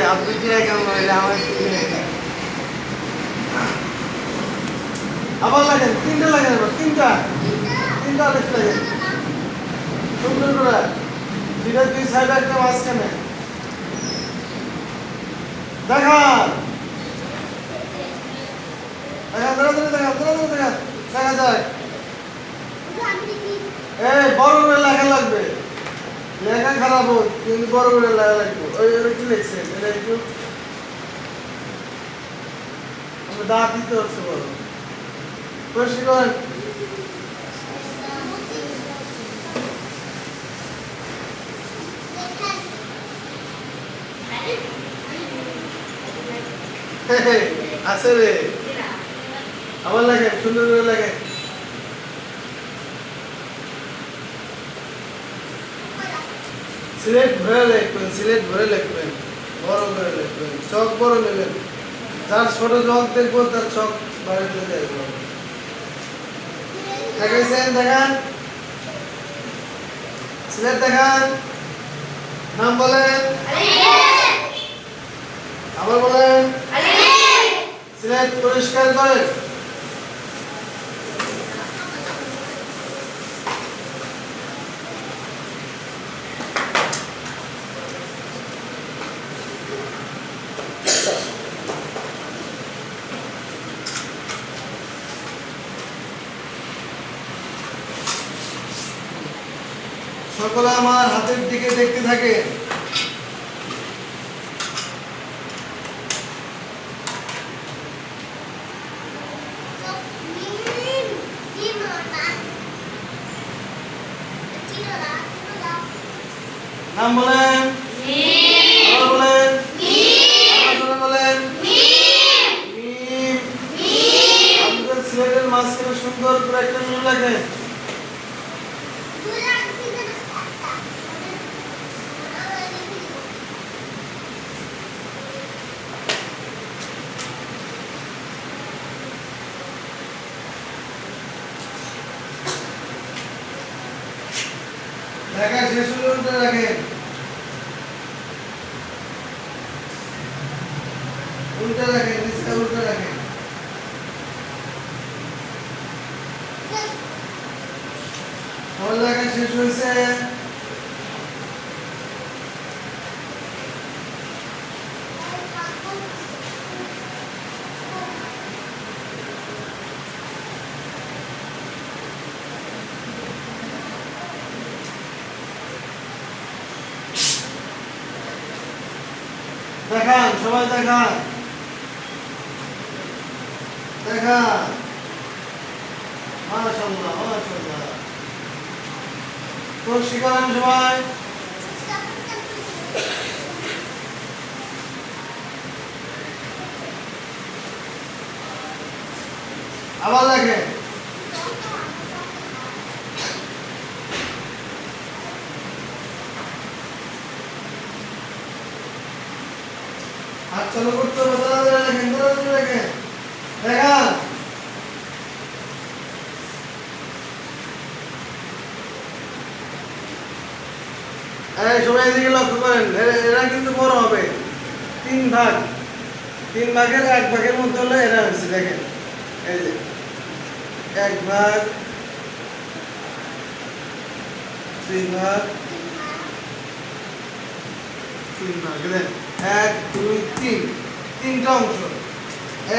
আপনি কি কেমন আমার আবার লাগেন তিনটা লাগেন আবার তিনটা আলেখ লাগেন সুন্দর করে দুইটা দুই সাইডে একটা মাঝখানে দেখা দেখা দেখা যায় এই বড় করে লেখা লাগবে লেখা খারাপ হোক কিন্তু বড় করে লেখা লাগবে ওই কি লিখছেন এটা একটু দাঁত দিতে হচ্ছে বড় পরিষ্কার আছে রে আবার লাগে সুন্দর করে লাগে সিলেট ভরে লিখবেন বড় করে লিখবেন চক বড় নেবেন যার ছোট চক দেখবো তার চক বাড়িতে দেখবো দেখাইছেন দেখান সিলেট দেখান নাম বলেন আবার বলেন সিলেট পরিষ্কার করেন সকলে আমার হাতের দিকে দেখতে থাকে নাম বলেন বলেন বলেন আপনাদের সিলেটের মাঝখানে সুন্দর করে একটা মিল লাগে দেখা শেষ হলে উল্টে রাখেন নিচে উল্টে রাখেন আমার লেখা শেষ হয়েছে দেখান সবাই দেখান দেখান মাশাআল্লাহ পরিষ্কার সবাই আবার দেখেন হাত চালু করতে হবে দেখেন দেখা সবাই এদিকে লক্ষ্য করেন এরা কিন্তু বড় হবে তিন ভাগের এক ভাগের মধ্যে হলে এরা হচ্ছে দেখেন এই যে এক ভাগ তিন ভাগ দেখেন এক দুই তিনটা অংশ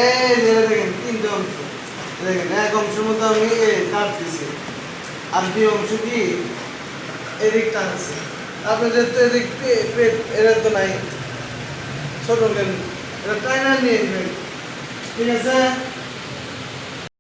এই যে দেখেন তিনটা অংশ দেখেন এক অংশের মধ্যে আমি কাট দিছি আর দুই অংশ কি এদিক টানছে আপনাদের তো এদিক পেট এরা তো নাই ছোট নেন এটা টাইনার নিয়ে নেবেন ঠিক আছে